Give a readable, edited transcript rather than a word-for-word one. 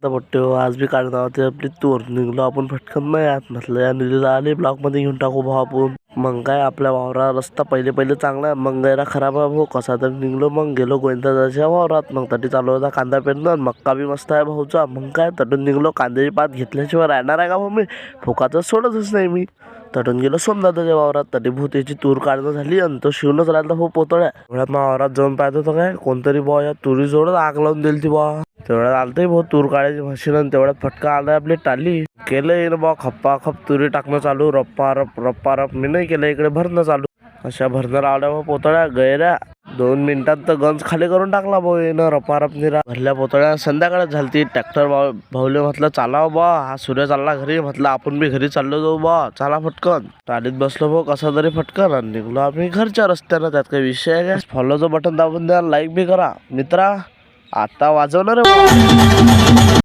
आता मोठे हो आज बी काढणार होते आपली तूर निघलो आपण फटकन नाही आत म्हटलं या निधीला आले ब्लॉक मध्ये घेऊन टाकू भाऊ आपण. मग काय आपल्या वावरा रस्ता पहिले पहिले चांगला मग गैरा खराब आहे भाऊ कसा तर निघलो मग गेलो गोविंदाच्या वावरात मग तटी चालू होता कांदा पेरणं मक्का बी मस्त आहे भाऊचा मग काय तटून निघलो कांद्याची पात घेतल्याशिवाय राहणार आहे का भाऊ मी फुकाचं सोडतच नाही मी. तटून गेलो सोमदादाच्या वावरात तटी भूतेची तूर काढणं झाली आणि तो शिवणच राहिला भाऊ पोतळ्या एवढ्यात मग वावरात जाऊन पाहत होतं काय कोणतरी बॉ या तुरी जोडच आग लावून दिली ती बॉ. तेवढ्यात आलतंय भाऊ तूर काढायची मशीन आणि तेवढ्यात फटका आलाय आपली टाली केलंय ना बा खप्पा खप तुरी टाकणं चालू रप्पा रप मी नाही केलं इकडे भरणं चालू अशा भरणं लावल्या भाऊ पोतळ्या गैऱ्या 2 मिनिटात तर गंज खाली करून टाकला भाऊ येणं रपारप निरा भरल्या पोतळ्या संध्याकाळच झालती. ट्रॅक्टर भाऊले म्हटलं चालाव बा हा सूर्य चालला घरी म्हटलं आपण बी घरी चाललो जाऊ बा चला फटकन टालीत बसलो भाऊ कसा तरी फटकन आणि निघलो आम्ही घरच्या रस्त्यानं त्यात काही विषय आहे का. फॉलोचं बटन दाबून द्या लाईक बी करा मित्रा आता वाजवणार आहे